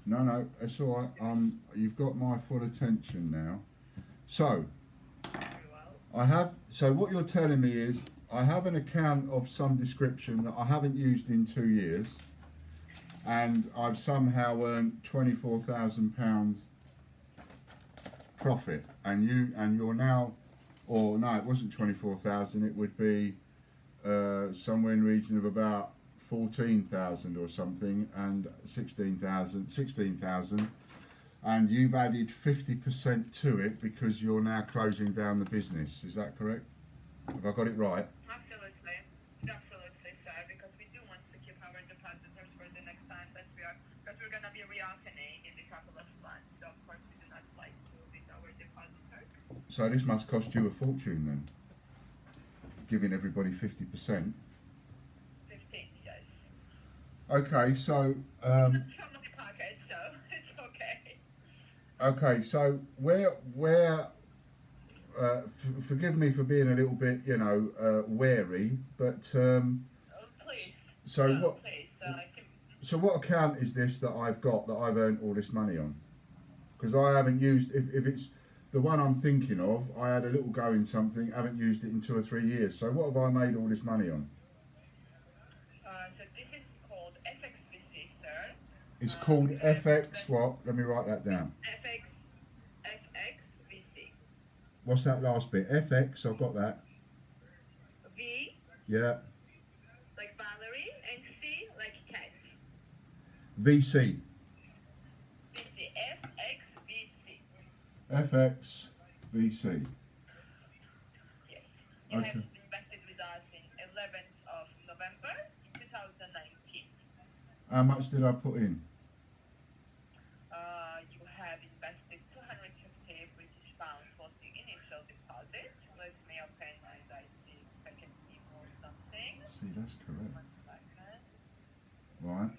No, no, it's all right. You've got my full attention now. So, Very well. So what you're telling me is, I have an account of some description that I haven't used in 2 years, and I've somehow earned £24,000 profit, and you're now, or no, it wasn't 24,000. It would be somewhere in the region of about 14,000 or something, and 16,000, and you've added 50% to it because you're now closing down the business. Is that correct? Have I got it right? Absolutely. Absolutely, sir. Because we do want to keep our depositors for the next time that because we're gonna be reopening in a couple of months. So of course we do not like to lose our depositors. So this must cost you a fortune then, giving everybody 50%. 15, yes. Okay, so It's from my pocket, so it's okay. okay, so where forgive me for being a little bit, wary, but Please. so No, what? please. I can, So what account is this that I've got that I've earned all this money on? Because I haven't used. If it's the one I'm thinking of, I had a little go in something. Haven't used it in 2 or 3 years. So what have I made all this money on? so this is called FXVC, sir. It's called We have FX. What? Let me write that down. FXVC. What's that last bit? FX. I've got that. V Yeah. like Valerie and C like cat. VC. VC. FXVC. FX. VC. Yes. You have Okay. invested with us in 11th of November 2019. How much did I put in? You have invested 250 British pounds for the initial deposit. Let me open my see if I can see more something. See, that's correct. 1 second. Right.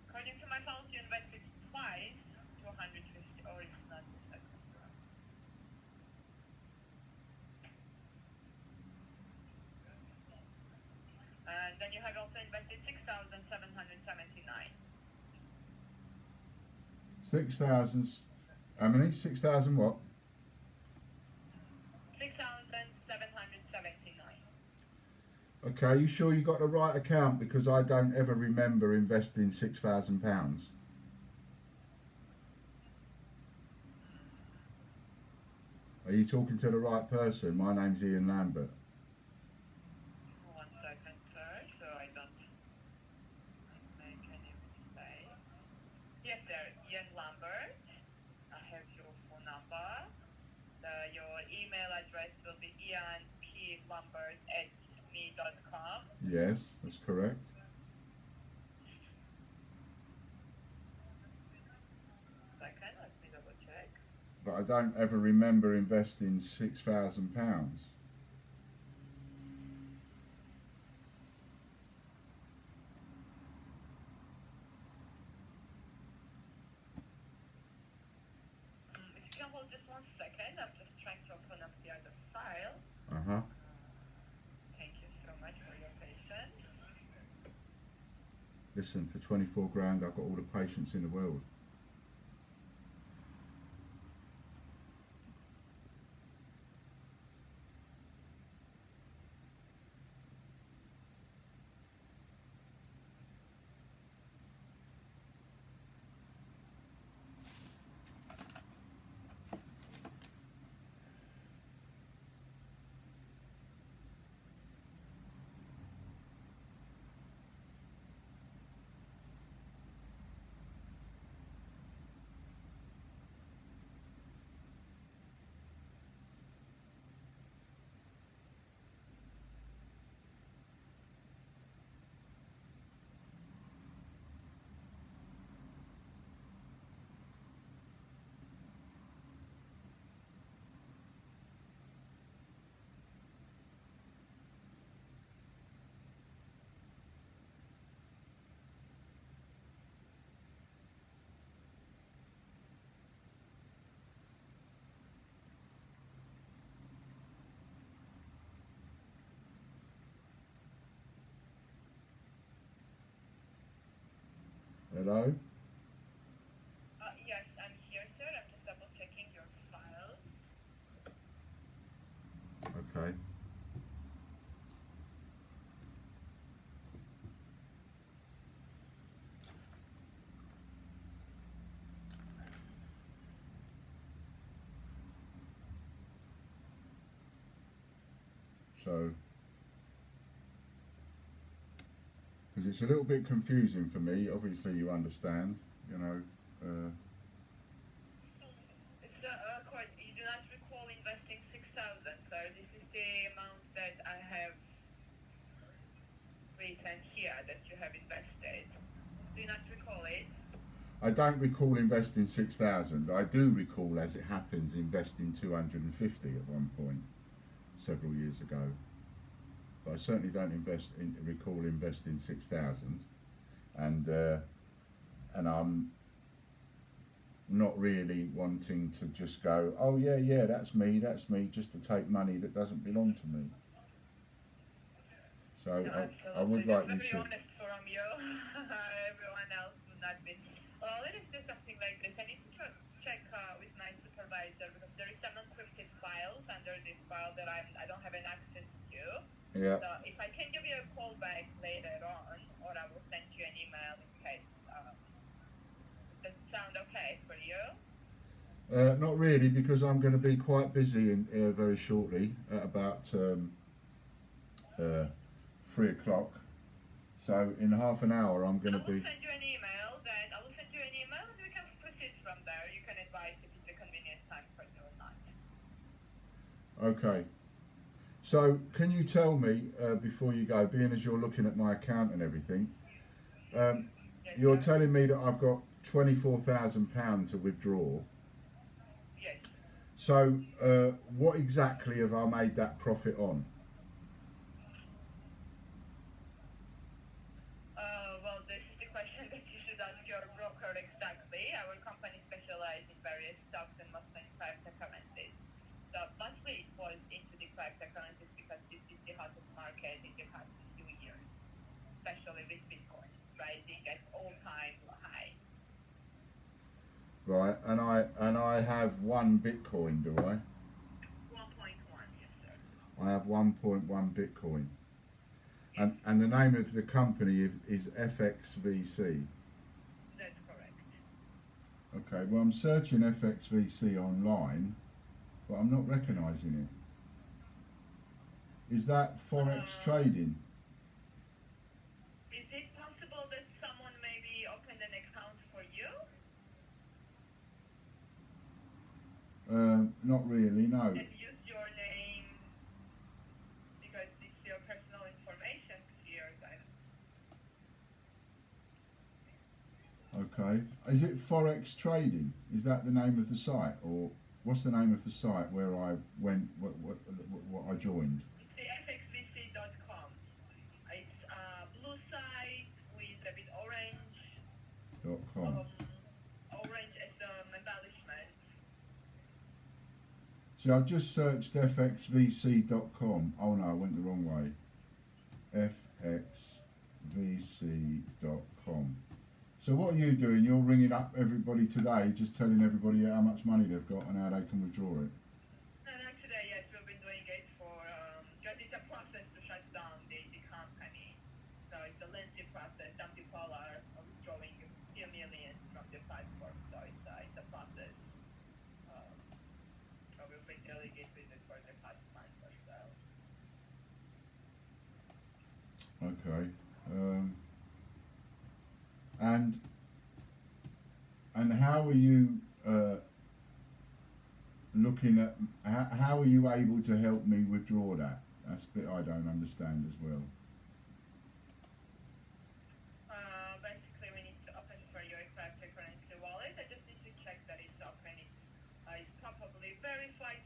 According to my phone, you invested twice 250, or it's not the second one. And then you have also invested 6,779. 6,000. How many? 6,000 what? 6,779. Okay, you sure you got the right account? Because I don't ever remember investing £6,000. Are you talking to the right person? My name's Ian Lambert. 1 second, sir, so I don't make any mistake. Yes, sir, Ian Lambert. I have your phone number. Your email address will be ianplambert@me.com. Yes, that's correct. Second, let me double check. But I don't ever remember investing £6,000. If you can hold just 1 second, I'm just trying to open up the other file. Uh-huh. Thank you so much for your patience. Listen, for 24 grand, I've got all the patience in the world. Hello? Yes, I'm here, sir. I'm just double checking your file. Okay. So, because it's a little bit confusing for me, obviously you understand, you know. It's quite. You do not recall investing 6,000, sir. This is the amount that I have written here that you have invested. Do you not recall it? I don't recall investing 6,000. I do recall, as it happens, investing 250 at one point, several years ago. But I certainly don't recall investing 6,000, and I'm not really wanting to just go, oh yeah, that's me, just to take money that doesn't belong to me. So No, I would like you very to. honest from you. Everyone else would not be. Let us do something like this. I need to check with my supervisor because there is some encrypted files under this file that I don't have an access to. Yeah. So if I can give you a call back later on, or I will send you an email in case. Does it sound okay for you? Not really, because I'm going to be quite busy very shortly at about 3 o'clock. So in half an hour I'm going to be. I will send you an email. Then I will send you an email, and we can proceed from there. You can advise if it's a convenient time for you or not. Okay. So can you tell me before you go, being as you're looking at my account and everything, Yes, you're sir. telling me that I've got £24,000 to withdraw. Yes. So what exactly have I made that profit on? Well, this is the question that you should ask your broker exactly. Our company specializes in various stocks and mostly in cryptocurrencies. So mostly it was into the cryptocurrencies because this is the hottest market in the past few years, especially with Bitcoin rising at all-time high. Right, and I have 1 Bitcoin, do I? 1.1, yes, sir. I have 1.1 Bitcoin. And the name of the company is FXVC. That's correct. Okay, well I'm searching FXVC online, but I'm not recognising it. Is that Forex trading? Is it possible that someone maybe opened an account for you? Not really, no. And use your name because it's your personal information here. Okay. Is it Forex trading? Is that the name of the site, or what's the name of the site where I went? What I joined? It's the fxvc.com. It's a blue site with a bit orange. .com. Orange as embellishment. See, I've just searched fxvc.com. Oh no, I went the wrong way. fxvc.com. So what are you doing? You're ringing up everybody today, just telling everybody how much money they've got and how they can withdraw it. And today, yes, we've been doing it for, just it's a process to shut down the company. So it's a lengthy process. Some people are withdrawing a few millions from the platform. So it's a process. So we've been dealing it with it for the past month or so. Okay. And how are you looking at how are you able to help me withdraw that? That's the bit I don't understand as well. Basically, we need to open for your cryptocurrency wallet. I just need to check that it's open. It's properly verified.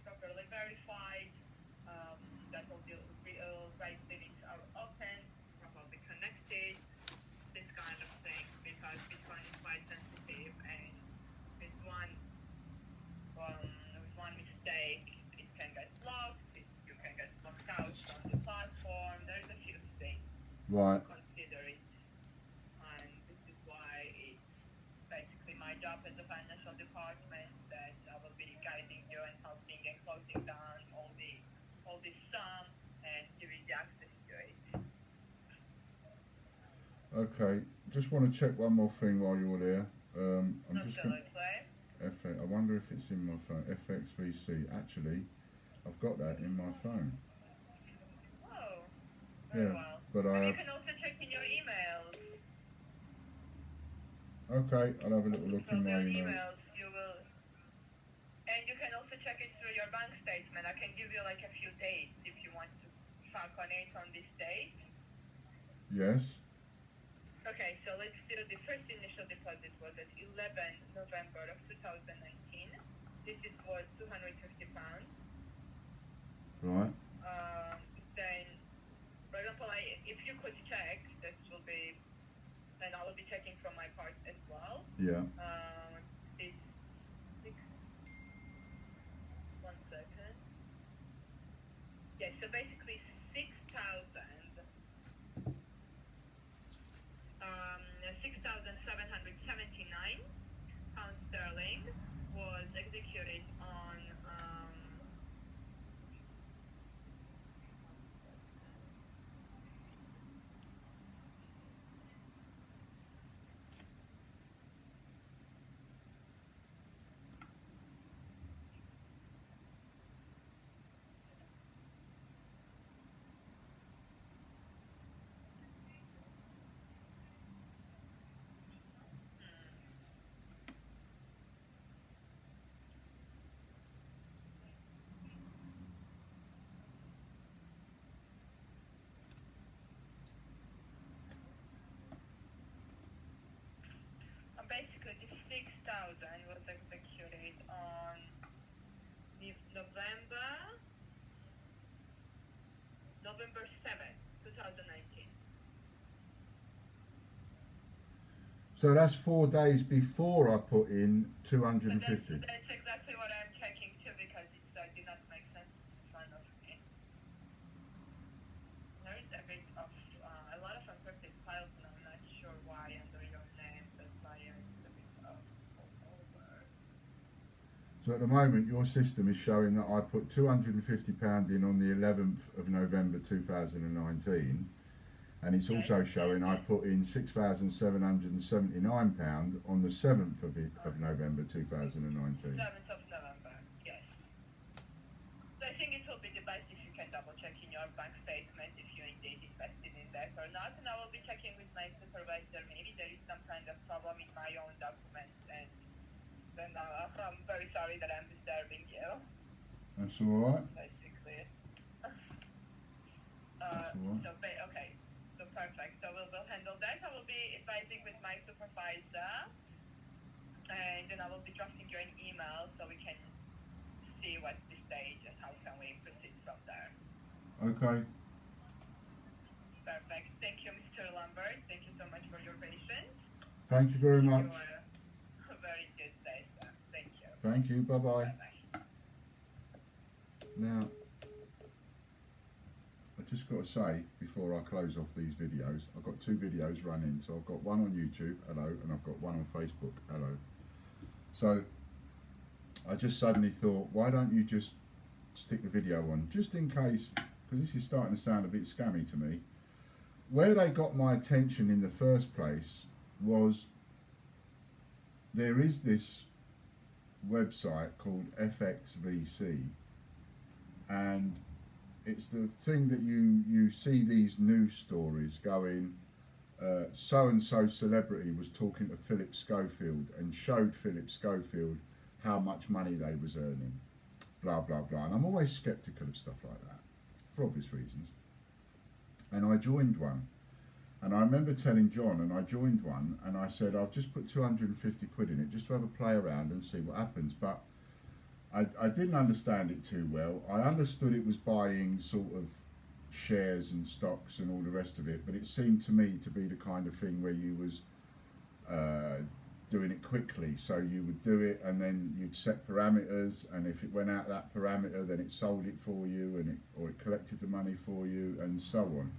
That all the right limits are open, properly connected. This kind of thing, because Bitcoin is quite sensitive, and with one mistake, it can get blocked. You can get blocked out from the platform. There's a few things Right. to consider it, and this is why it's department that I will be guiding you and helping and closing down all the sum and giving the access to it. Okay, just want to check one more thing while you're there. I'm just going Absolutely. I wonder if it's in my phone. FXVC. Actually, I've got that in my phone. Oh, very Yeah, well. but I And you have. can also check in your emails. Okay, I'll have a little look in From my your emails. emails, you will, and you can also check it through your bank statement. I can give you like a few dates if you want to calculate on this date. Yes. Okay, so let's do the first initial deposit was at 11 November of 2019. This is was £250. Right. Then, for example, if you could check, this will be, and I will be checking from my part as well. Yeah. This six, 1 second. Yeah, so basically 6,779 pounds sterling was executed on basically the 6,000 was executed on November 7th, 2019. So that's 4 days before I put in So 250. that's exactly what I'm checking too because it did not make sense in front of me. There is a bit of a lot of unencrypted files and I'm not sure why under your name. That's why it's a bit of over. So at the moment, your system is showing that I put £250 in on the 11th of November 2019, and it's also showing I put in £6,779 on the 7th of November 2019. 7th of November, yes. So I think it will be the best if you can double check in your bank statement if you indeed invested in that or not, and I will be checking with my supervisor. Maybe there is some kind of problem in my own documents, and then I'm very sorry that I'm disturbing you. That's all right. Basically. That's all right. So okay, so perfect. So we'll handle that. I will be advising with my supervisor, and then I will be drafting you an email so we can see what's the stage and how can we proceed from there. Okay. Perfect. Thank you, Mr. Lambert. Thank you so much for your patience. Thank you very much. You are a very good day, sir. Thank you. Thank you. Bye bye. Bye-bye. Now, I just got to say before I close off these videos, I've got 2 videos running. So I've got one on YouTube, hello, and I've got one on Facebook, hello. So I just suddenly thought, why don't you just stick the video on, just in case, because this is starting to sound a bit scammy to me. Where they got my attention in the first place was there is this website called FXVC, and it's the thing that you see these news stories going, so and so celebrity was talking to Philip Schofield and showed Philip Schofield how much money they was earning, blah blah blah. And I'm always skeptical of stuff like that for obvious reasons. And I joined one, and I remember telling John, and I joined one, and I said I've just put 250 quid in it just to have a play around and see what happens. But I didn't understand it too well. I understood it was buying sort of shares and stocks and all the rest of it, but it seemed to me to be the kind of thing where you was doing it quickly. So you would do it and then you'd set parameters, and if it went out that parameter, then it sold it for you, and or it collected the money for you, and so on.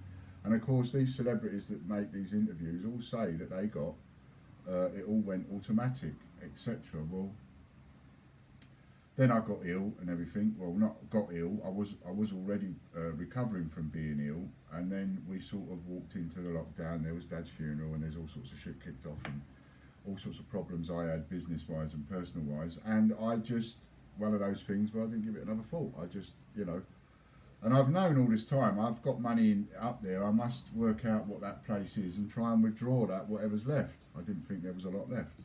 And of course, these celebrities that make these interviews all say that they got it all went automatic, etc. Well, Then I got ill and everything. Well, not got ill. I was already recovering from being ill, and then we sort of walked into the lockdown. There was Dad's funeral, and there's all sorts of shit kicked off, and all sorts of problems I had business-wise and personal-wise. And I just one of those things where I didn't give it another thought. I just, and I've known all this time. I've got money up there. I must work out what that place is and try and withdraw that whatever's left. I didn't think there was a lot left.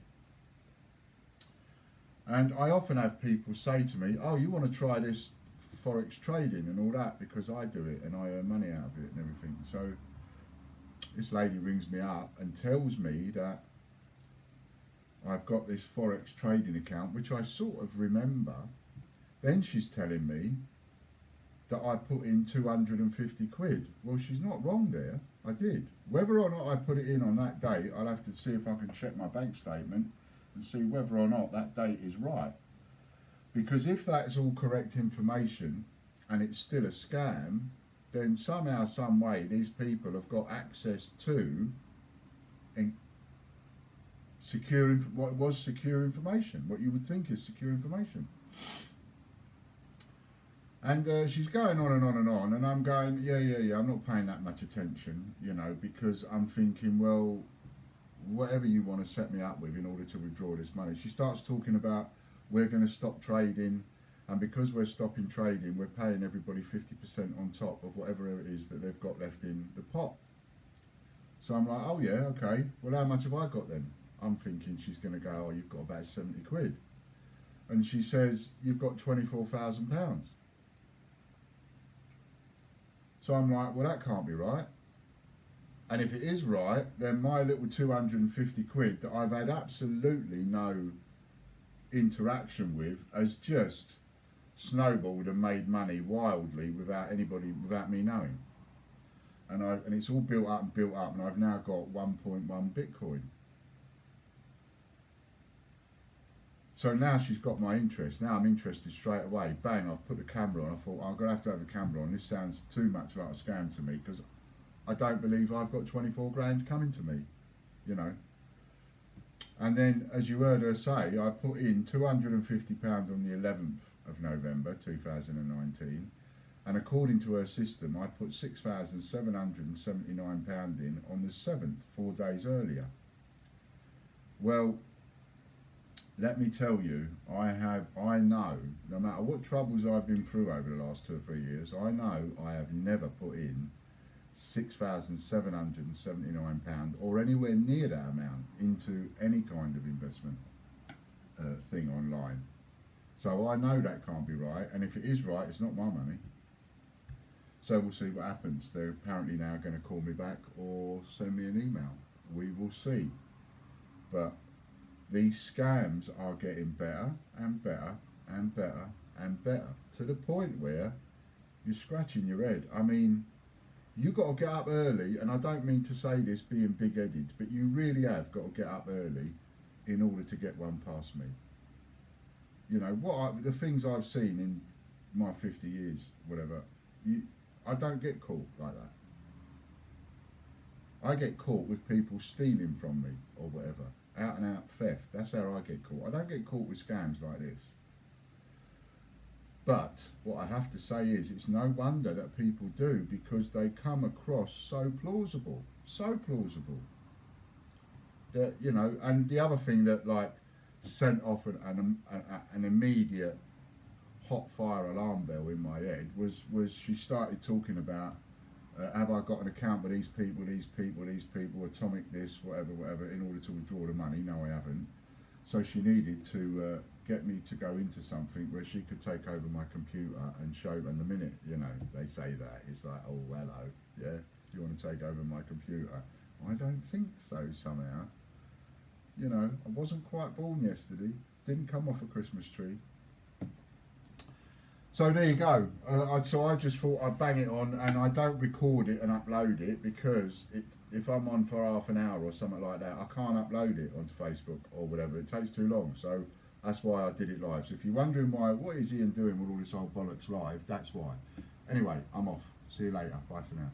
And I often have people say to me, oh, you want to try this Forex trading and all that, because I do it and I earn money out of it and everything. So this lady rings me up and tells me that I've got this Forex trading account, which I sort of remember. Then she's telling me that I put in 250 quid. Well, she's not wrong there. I did. Whether or not I put it in on that date, I'll have to see if I can check my bank statement and see whether or not that date is right. Because if that's all correct information and it's still a scam, then somehow, some way, these people have got access to what was secure information, what you would think is secure information. And she's going on and on and on, and I'm going, yeah, I'm not paying that much attention, because I'm thinking, well, whatever you want to set me up with in order to withdraw this money. She starts talking about we're going to stop trading, and because we're stopping trading, we're paying everybody 50% on top of whatever it is that they've got left in the pot. So I'm like, oh yeah, okay, well how much have I got then? I'm thinking she's going to go, oh, you've got about 70 quid. And she says, you've got £24,000. So I'm like, well, that can't be right. And if it is right, then my little 250 quid that I've had absolutely no interaction with has just snowballed and made money wildly without me knowing. And it's all built up, and I've now got 1.1 Bitcoin. So now she's got my interest. Now I'm interested straight away. Bang, I've put the camera on. I thought, I'm going to have a camera on. This sounds too much like a scam to me, because I don't believe I've got 24 grand coming to me, And then, as you heard her say, I put in £250 on the 11th of November 2019. And according to her system, I put £6,779 in on the 7th, 4 days earlier. Well, let me tell you, I know, no matter what troubles I've been through over the last 2 or 3 years, I know I have never put in £6,779 or anywhere near that amount into any kind of investment thing online. So I know that can't be right, and if it is right, it's not my money. So we'll see what happens. They're apparently now going to call me back or send me an email. We will see. But these scams are getting better and better and better and better, to the point where you're scratching your head. I mean, you got to get up early, and I don't mean to say this being big-headed, but you really have got to get up early in order to get one past me. The things I've seen in my 50 years, whatever, I don't get caught like that. I get caught with people stealing from me or whatever. Out and out theft. That's how I get caught. I don't get caught with scams like this. But what I have to say is, it's no wonder that people do, because they come across so plausible. That, and the other thing that sent off an immediate hot fire alarm bell in my head was she started talking about, have I got an account with these people, Atomic this, whatever, in order to withdraw the money? No, I haven't. So she needed to get me to go into something where she could take over my computer and show, and the minute, they say that, it's like, oh, hello, yeah, do you want to take over my computer? I don't think so, somehow. I wasn't quite born yesterday, didn't come off a Christmas tree. So there you go. So I just thought I'd bang it on, and I don't record it and upload it, because if I'm on for half an hour or something like that, I can't upload it onto Facebook or whatever. It takes too long. So that's why I did it live. So if you're wondering what is Ian doing with all this old bollocks live, that's why. Anyway, I'm off. See you later. Bye for now.